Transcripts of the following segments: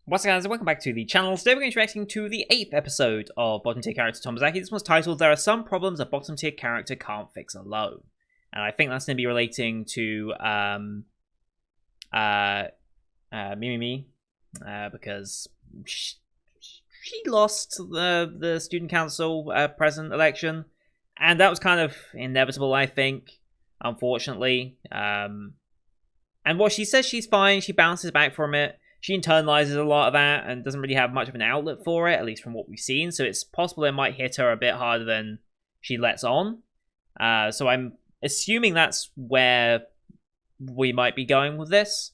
What's up, guys? Welcome back to the channel. Today we're going to be reacting to the 8th episode of bottom tier character Tomozaki. This one's titled "There Are Some Problems a Bottom Tier Character Can't Fix Alone," and I think that's going to be relating to Mimi, because she lost the student council president election, and that was kind of inevitable, I think, unfortunately. And what she says, she's fine. She bounces back from it. She internalizes a lot of that and doesn't really have much of an outlet for it, at least from what we've seen. So it's possible it might hit her a bit harder than she lets on. So I'm assuming that's where we might be going with this.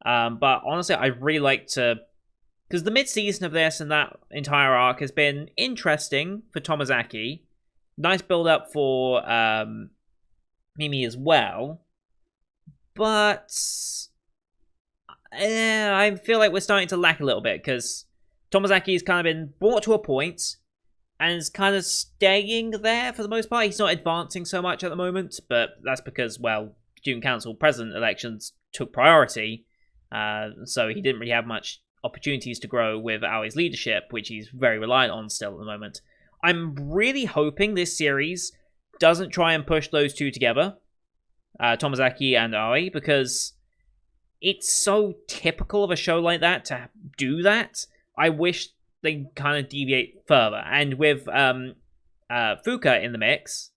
But honestly, I really like to... because the mid-season of this and that entire arc has been interesting for Tomozaki. Nice build-up for Mimi as well. But... I feel like we're starting to lack a little bit, because Tomozaki's kind of been brought to a point and is kind of staying there for the most part. He's not advancing so much at the moment, but that's because, well, student council president elections took priority, so he didn't really have much opportunities to grow with Aoi's leadership, which he's very reliant on still at the moment. I'm really hoping this series doesn't try and push those two together, Tomozaki and Aoi, because it's so typical of a show like that to do that. I wish they kind of deviate further. And with Fuka in the mix,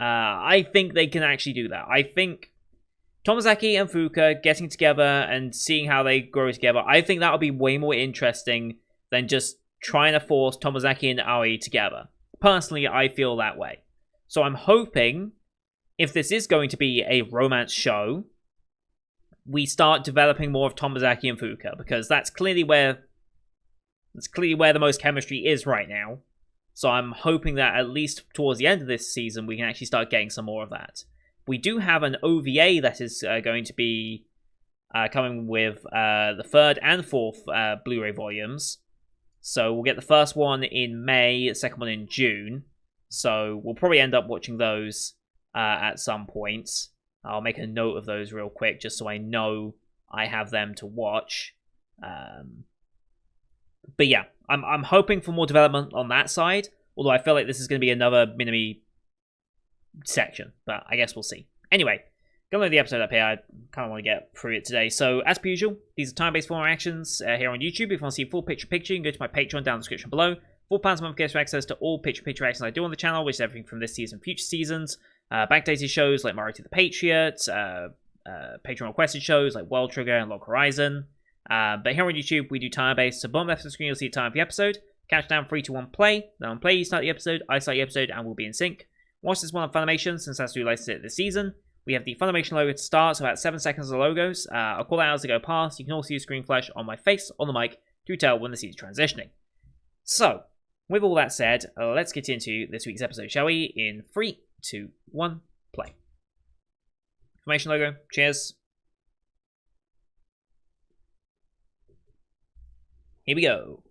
I think they can actually do that. I think Tomozaki and Fuka getting together and seeing how they grow together, I think that would be way more interesting than just trying to force Tomozaki and Aoi together. Personally, I feel that way. So I'm hoping, if this is going to be a romance show, we start developing more of Tomozaki and Fuka, because that's clearly where the most chemistry is right now. So I'm hoping that at least towards the end of this season, we can actually start getting some more of that. We do have an OVA that is going to be coming with the 3rd and 4th Blu-ray volumes. So we'll get the first one in May, the second one in June. So we'll probably end up watching those at some point. I'll make a note of those real quick, just so I know I have them to watch. But yeah, I'm hoping for more development on that side, although I feel like this is going to be another Minami section, but I guess we'll see. Anyway, gonna load the episode up here. I kind of want to get through it today. So, as per usual, these are time-based form reactions here on YouTube. If you want to see full picture-picture, you can go to my Patreon down in the description below. £4 a month gets you access to all picture-picture reactions I do on the channel, which is everything from this season and future seasons. Backdated shows like Mario to the Patriot, Patreon requested shows like World Trigger and Log Horizon. But here on YouTube, we do time-based, so bottom left of the screen, you'll see the time of the episode. Count down 3, 2, 1, play. Then on play, you start the episode, I start the episode, and we'll be in sync. Watch this one on Funimation, since that's who licensed it this season. We have the Funimation logo to start, so about 7 seconds of the logos. I'll call that out as they go past. You can also use screen flash on my face, on the mic, to tell when the scene is transitioning. So, with all that said, let's get into this week's episode, shall we? In 3, 2, 1, play. Formation logo, cheers. Here we go.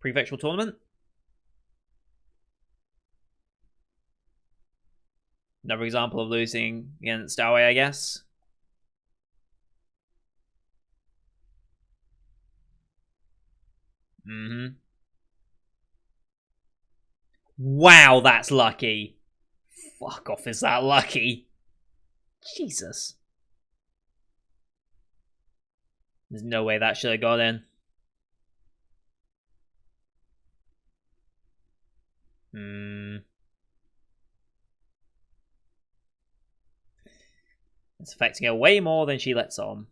Prefectural tournament. Another example of losing against Aoi, I guess. Wow, that's lucky. Fuck off, is that lucky? Jesus. There's no way that should have got in. It's affecting her way more than she lets on.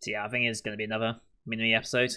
So yeah, I think it's going to be another mini episode.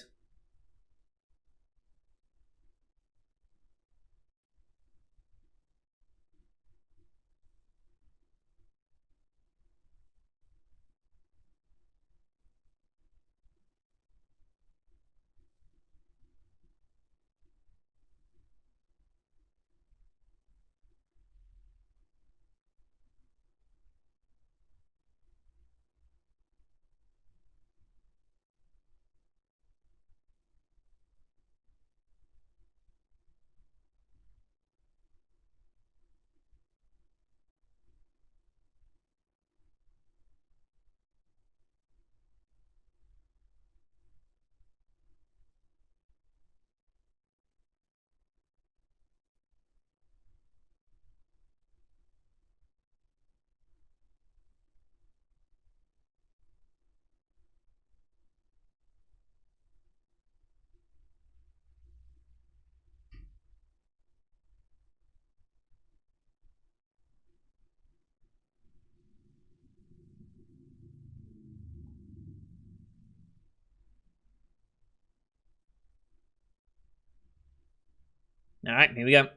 Alright, here we go.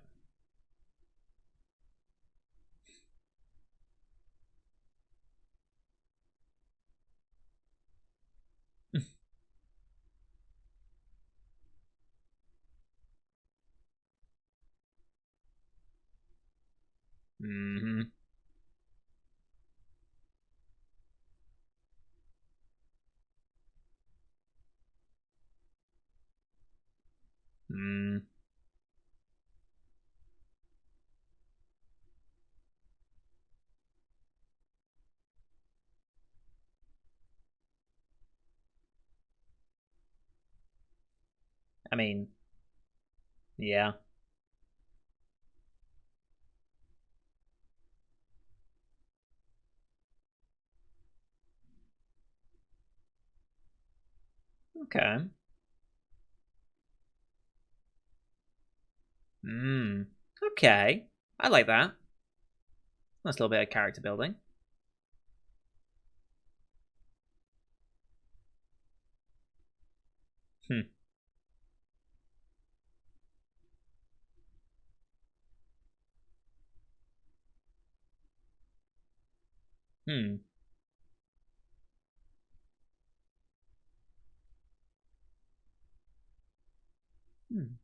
Mm-hmm. Mm. I mean, yeah. Okay. Mm. Okay. I like that. Nice little bit of character building. Hmm. Hmm. Hmm.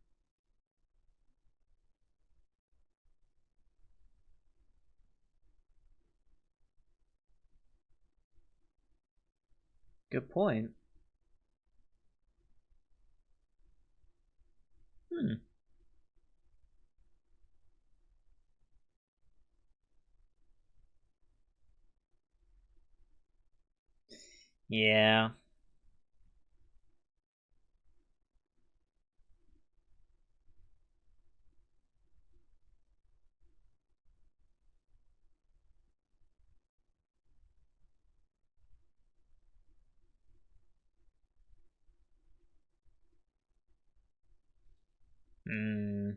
Good point. Hmm. Yeah. Hmm.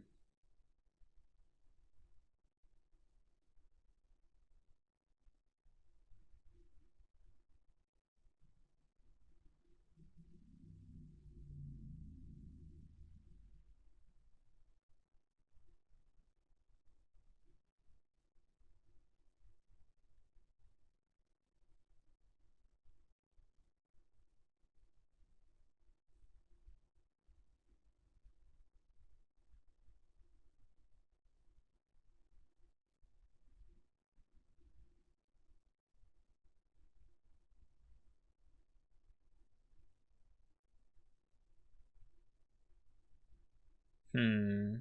Hmm.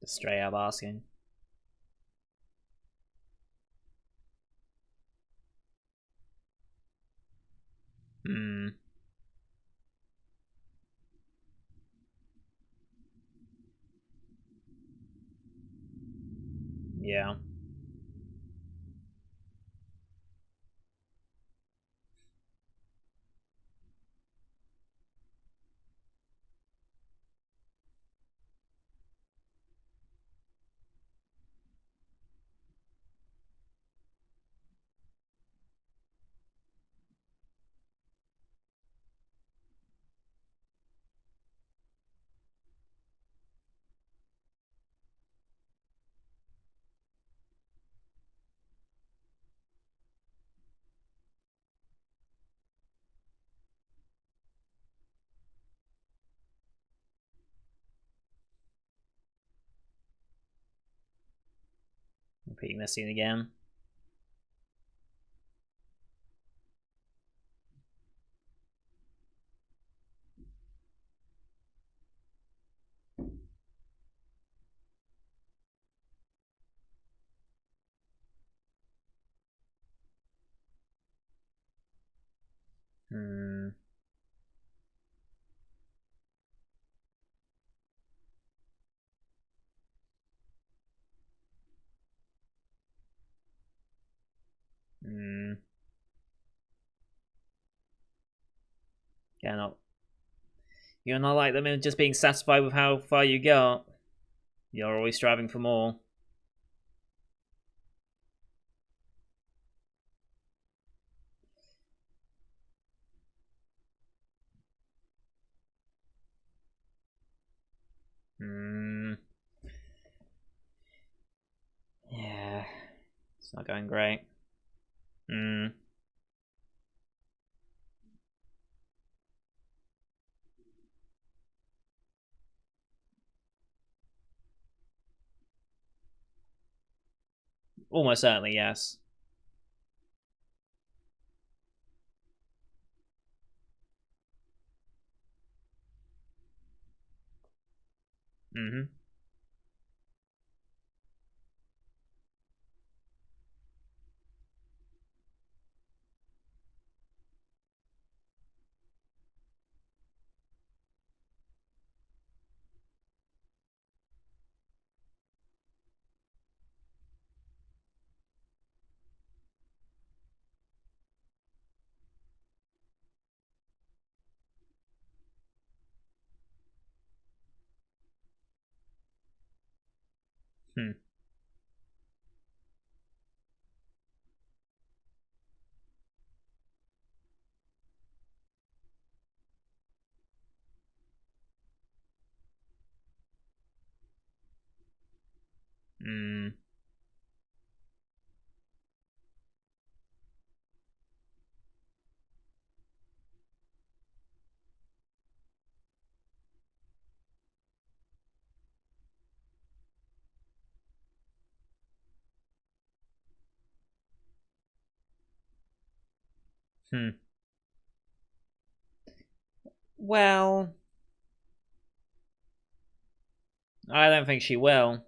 Just straight up asking. Hmm. Yeah. Repeating this scene again. Hmm. Hmm. Yeah, not. You're not like them in just being satisfied with how far you got. You're always striving for more. not going great. Hmm. Almost certainly, yes. Mm-hmm. Hmm. Hmm. Hmm. Well, I don't think she will.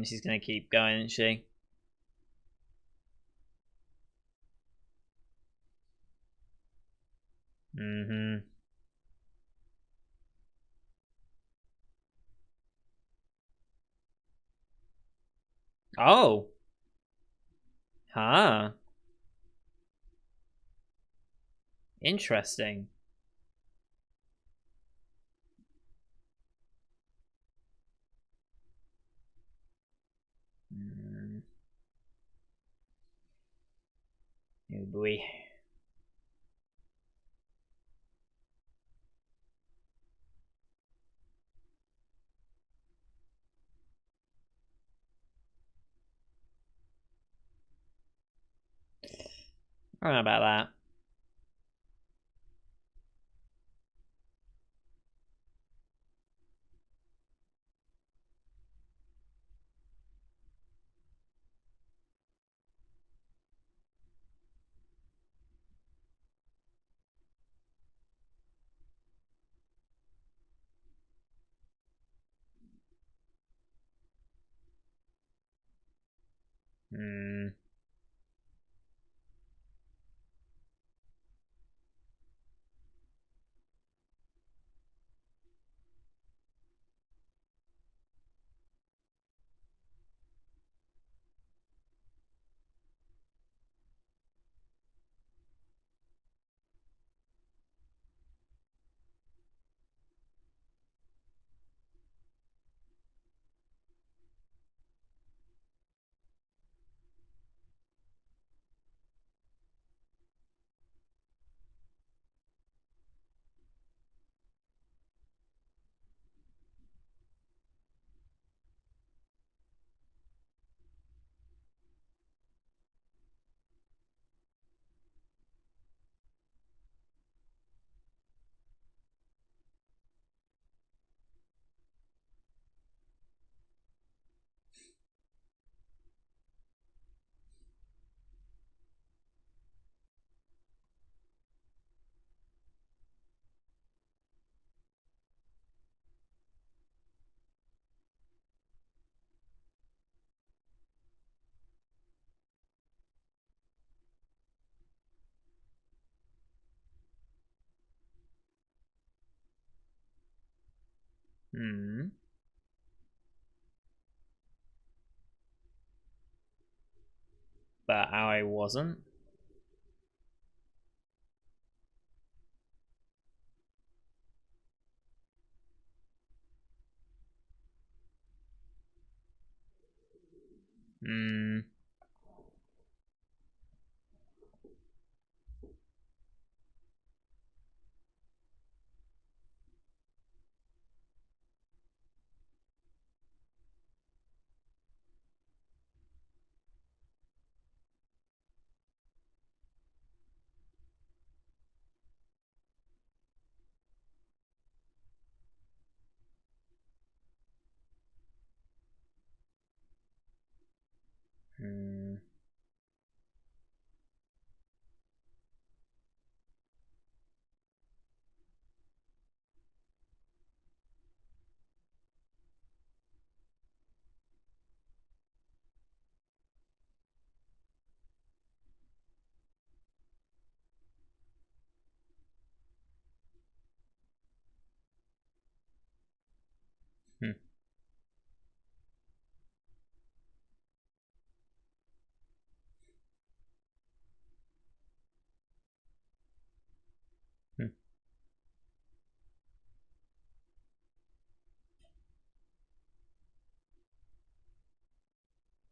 She's gonna keep going, isn't she? Mm-hmm. Oh. Huh. Interesting. Mm. Oh boy. I don't know about that. Hmm. But I wasn't. Hmm.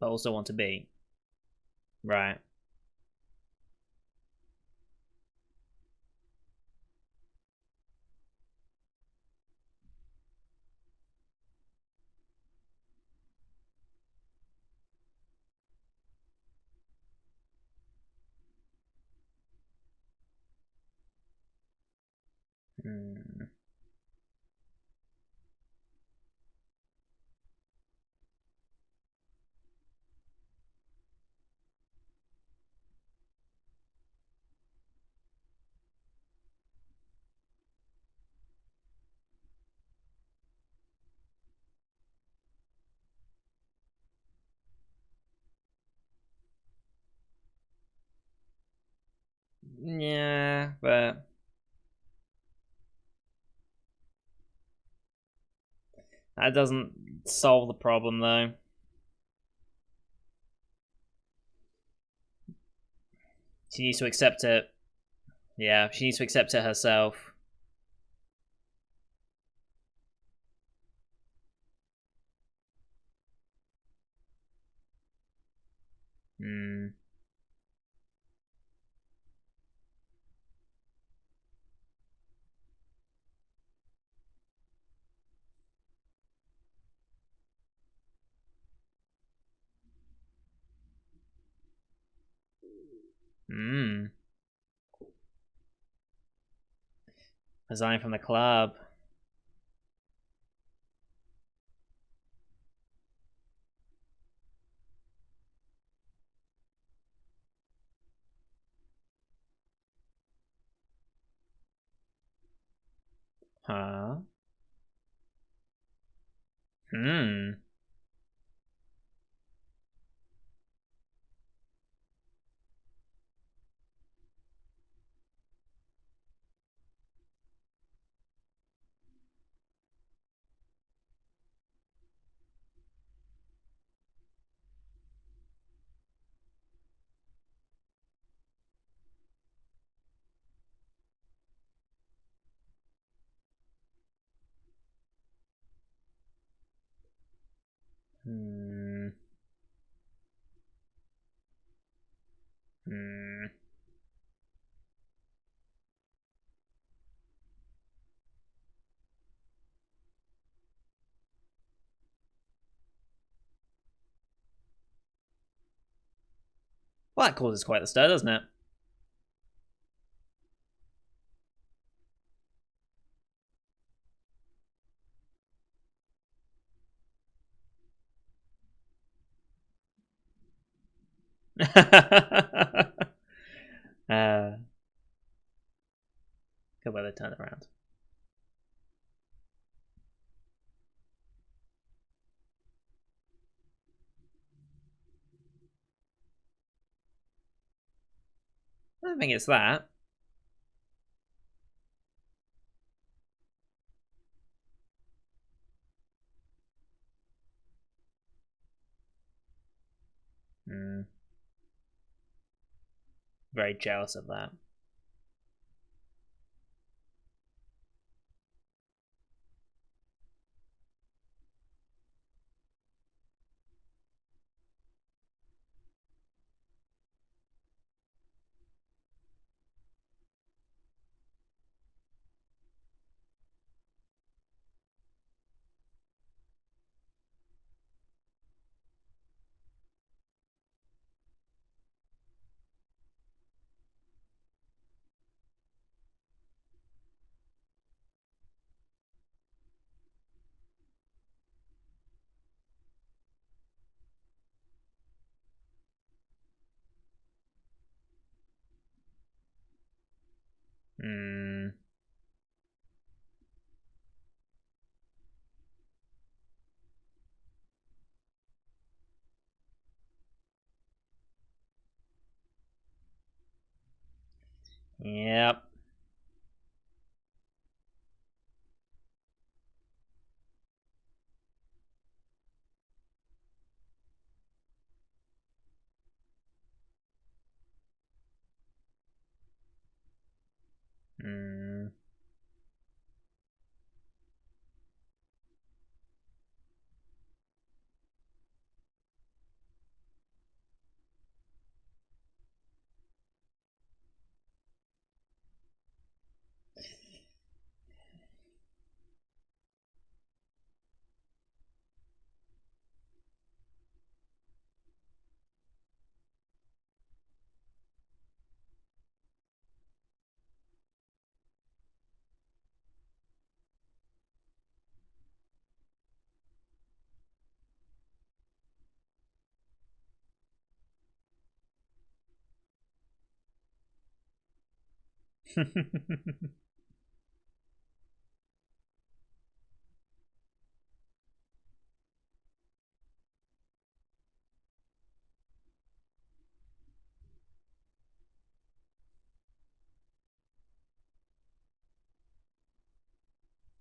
but also want to beat. Right. Hmm. Yeah, but that doesn't solve the problem, though. She needs to accept it. Yeah, she needs to accept it herself. Hmm. Hmm. Resign from the club. Huh? Hmm. Hmm. Hmm. Well, that causes quite the stir, doesn't it? uh, Good way they turn it around. I don't think it's that. Hmm. Very jealous of that. Hmm. Yep. Hmm.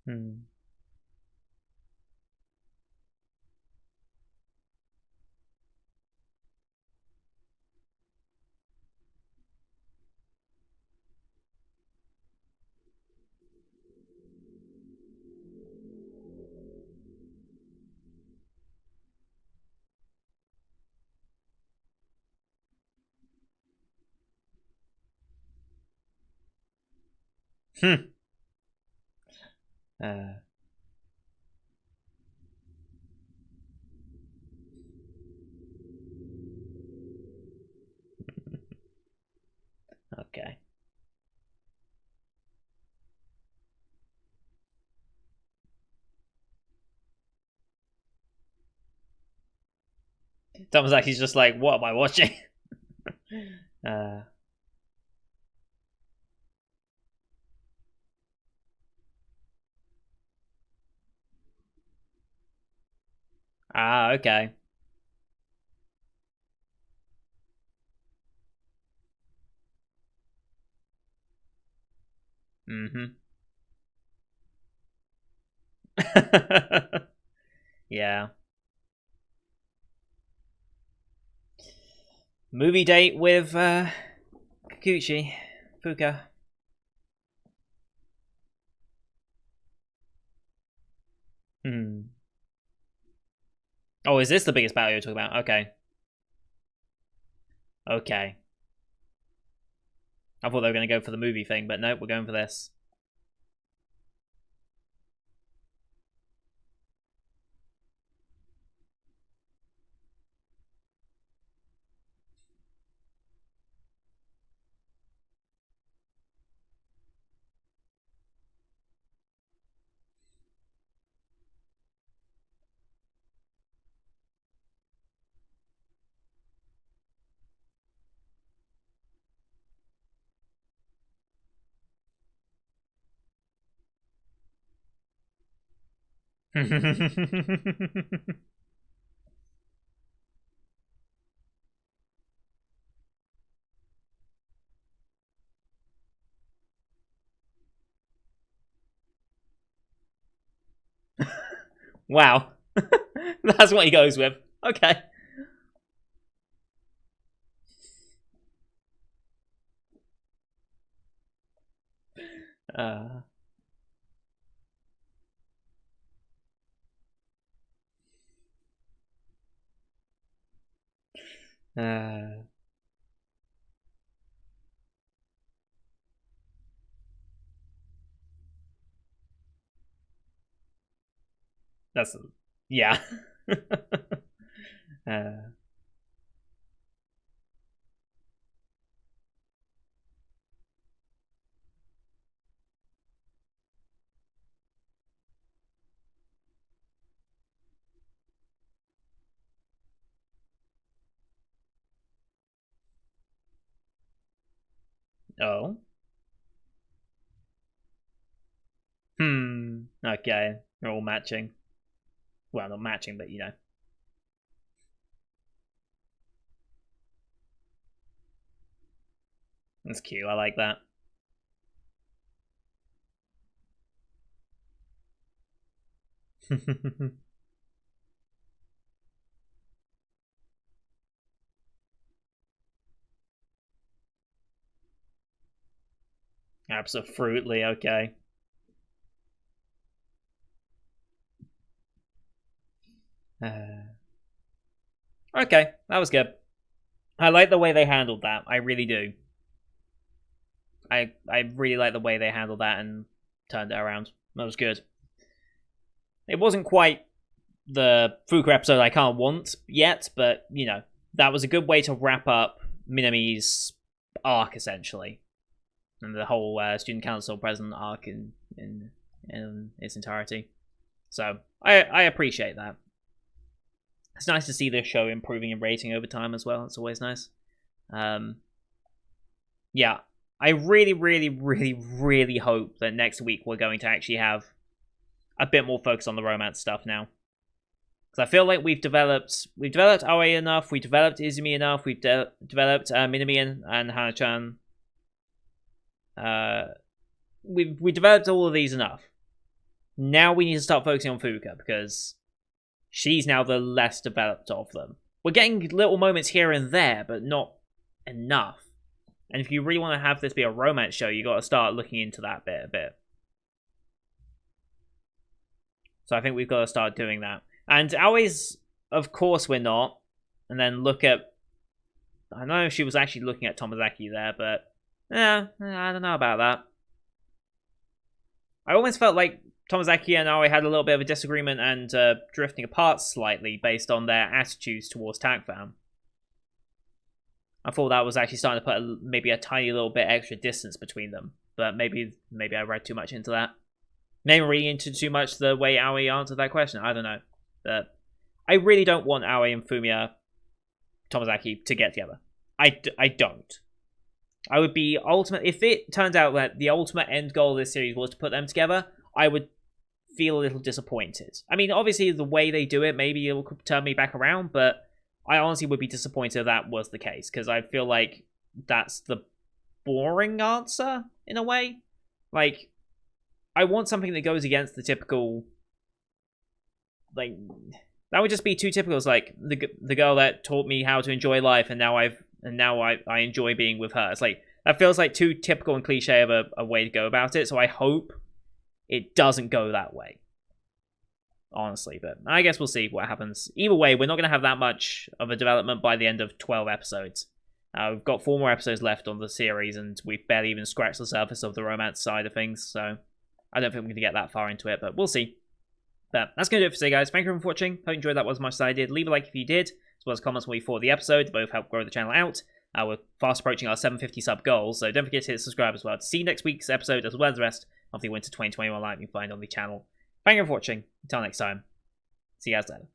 Hmm. Hmm. Uh, okay. Tomozaki's just like, what am I watching? uh, okay. Mm-hmm. Yeah. Movie date with Kikuchi. Fuka. Hmm. Oh, is this the biggest battle you're talking about? Okay. Okay. I thought they were going to go for the movie thing, but no, we're going for this. Wow. That's what he goes with. Okay. Uh, uh, that's yeah. uh, oh. Hmm. Okay. They're all matching. Well, not matching, but you know. That's cute. I like that. Absolutely okay. Uh, okay, that was good. I like the way they handled that. I really do. I really like the way they handled that and turned it around. That was good. It wasn't quite the Fuka episode I can't want yet, but you know, that was a good way to wrap up Minami's arc essentially, and the whole student council president arc in its entirety. So I appreciate that. It's nice to see this show improving in rating over time as well. It's always nice. Um, yeah, I really, really, really, really hope that next week we're going to actually have a bit more focus on the romance stuff now. Because I feel like we've developed Aoi enough, we've developed Izumi enough, we've developed Minami and Hana-chan. We developed all of these enough. Now we need to start focusing on Fuka, because she's now the less developed of them. We're getting little moments here and there, but not enough. And if you really want to have this be a romance show, you got to start looking into that bit a bit. So I think we've got to start doing that. And Aoi's, of course we're not. And then look at... I don't know if she was actually looking at Tomozaki there, but... yeah, I don't know about that. I almost felt like Tomozaki and Aoi had a little bit of a disagreement and drifting apart slightly based on their attitudes towards Takfam. I thought that was actually starting to put maybe a tiny little bit extra distance between them. But maybe I read too much into that. Maybe reading into too much the way Aoi answered that question. I don't know. But I really don't want Aoi and Fumiya Tomozaki to get together. I don't. I would be ultimate... If it turns out that the ultimate end goal of this series was to put them together, I would feel a little disappointed. I mean, obviously, the way they do it, maybe it will turn me back around, but I honestly would be disappointed if that was the case, because I feel like that's the boring answer, in a way. Like, I want something that goes against the typical... Like, that would just be too typical. It's like, the girl that taught me how to enjoy life, and now I enjoy being with her. It's like, that feels like too typical and cliche of a way to go about it, so I hope it doesn't go that way. Honestly, but I guess we'll see what happens. Either way, we're not going to have that much of a development by the end of 12 episodes. We've got 4 more episodes left on the series, and we've barely even scratched the surface of the romance side of things, so I don't think we're going to get that far into it, but we'll see. But that's going to do it for today, guys. Thank you for watching. Hope you enjoyed that as much as I did. Leave a like if you did, as well as comments when you thought of the episode. They both help grow the channel out. We're fast approaching our 750 sub goal, so don't forget to hit subscribe as well to see next week's episode, as well as the rest of the Winter 2021 lineup you can find on the channel. Thank you for watching. Until next time, see you guys later.